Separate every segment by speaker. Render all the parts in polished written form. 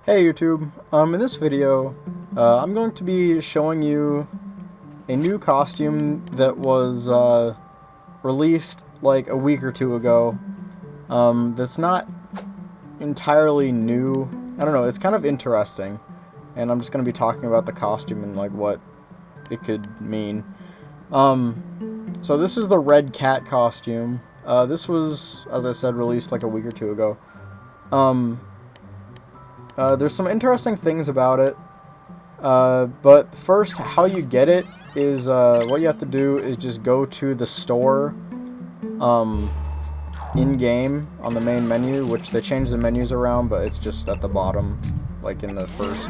Speaker 1: Hey YouTube, in this video, I'm going to be showing you a new costume that was released like a week or two ago. That's not entirely new. I don't know, it's kind of interesting, and I'm just going to be talking about the costume and like what it could mean. So this is the Red Cat costume. This was, as I said, released like a week or two ago. There's some interesting things about it, but first, how you get it is, what you have to do is just go to the store, in-game, on the main menu, which they changed the menus around, but it's just at the bottom, like in the first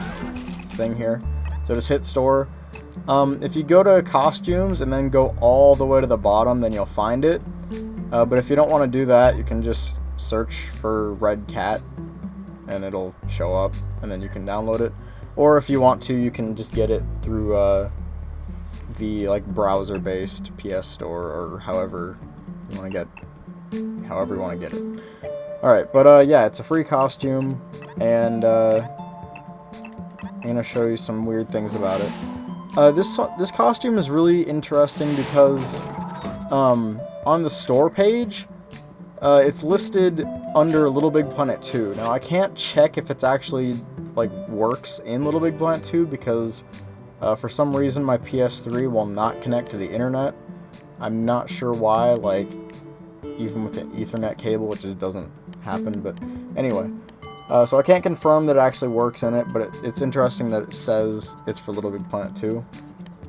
Speaker 1: thing here. So just hit store. If you go to costumes and then go all the way to the bottom, then you'll find it, but if you don't want to do that, you can just search for Red Cat, and it'll show up, and then you can download it. Or if you want to, you can just get it through the like browser-based PS Store, or however you want to get it. All right, but yeah, it's a free costume, and I'm gonna show you some weird things about it. This costume is really interesting because on the store page, it's listed under Little Big Planet 2. Now, I can't check if it's actually, like, works in Little Big Planet 2 because, for some reason, my PS3 will not connect to the internet. I'm not sure why, like, even with an Ethernet cable, it just doesn't happen, but anyway. So I can't confirm that it actually works in it, but it's interesting that it says it's for Little Big Planet 2.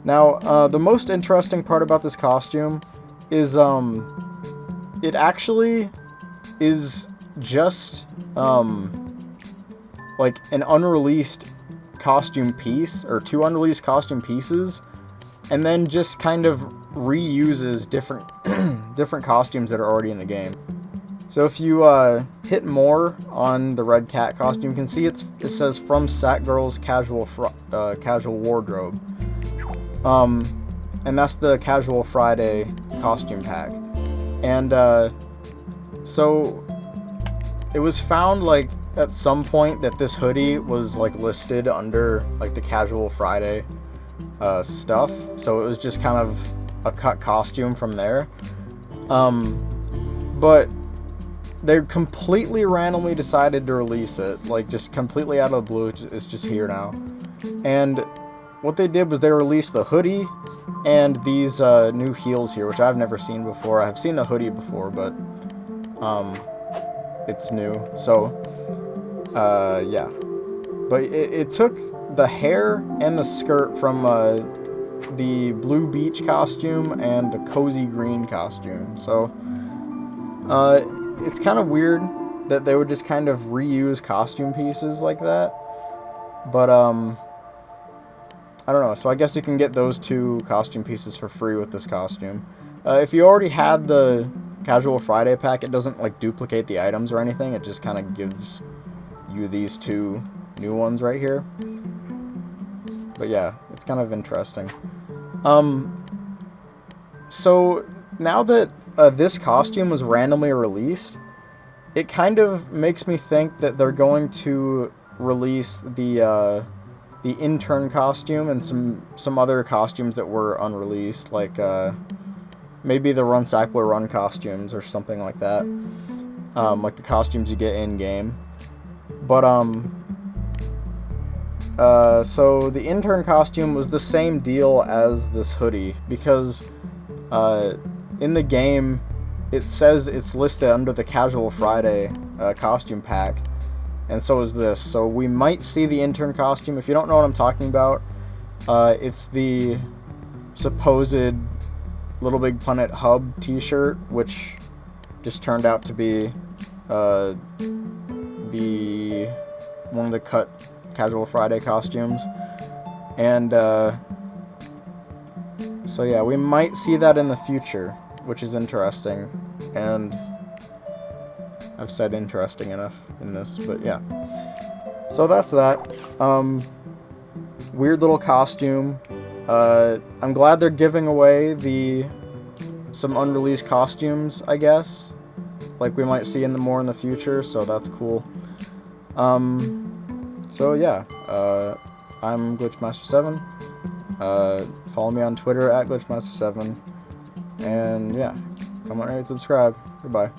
Speaker 1: Now, the most interesting part about this costume is, it actually is just, like an unreleased costume piece, or two unreleased costume pieces, and then just kind of reuses different different costumes that are already in the game. So if you hit more on the Red Cat costume, you can see it says from Satgirl's casual wardrobe, and that's the Casual Friday costume pack. And so it was found like at some point that this hoodie was like listed under like the Casual Friday stuff, so it was just kind of a cut costume from there. But they completely randomly decided to release it, like just completely out of the blue. It's just here now. And what they did was they released the hoodie and these new heels here, which I've never seen before. I've seen the hoodie before, but it's new. So yeah, but it took the hair and the skirt from the Blue Beach costume and the Cozy Green costume. So it's kind of weird that they would just kind of reuse costume pieces like that, but I don't know, so I guess you can get those two costume pieces for free with this costume. If you already had the Casual Friday pack, it doesn't like duplicate the items or anything, it just kind of gives you these two new ones right here. But yeah, it's kind of interesting. So now that this costume was randomly released, it kind of makes me think that they're going to release the intern costume and some other costumes that were unreleased, like maybe the Run Sackboy Run costumes or something like that, like the costumes you get in game. But so the intern costume was the same deal as this hoodie, because in the game it says it's listed under the Casual Friday costume pack, and so is this. So we might see the intern costume. If you don't know what I'm talking about, it's the supposed Little Big Planet hub t-shirt, which just turned out to be one of the cut Casual Friday costumes. And so yeah, we might see that in the future, which is interesting, and I've said interesting enough in this, but yeah. So that's that. Weird little costume. I'm glad they're giving away some unreleased costumes, I guess. Like we might see more in the future, so that's cool. So yeah, I'm Glitchmaster7. Follow me on Twitter at Glitchmaster7. And yeah, comment, rate, subscribe. Goodbye.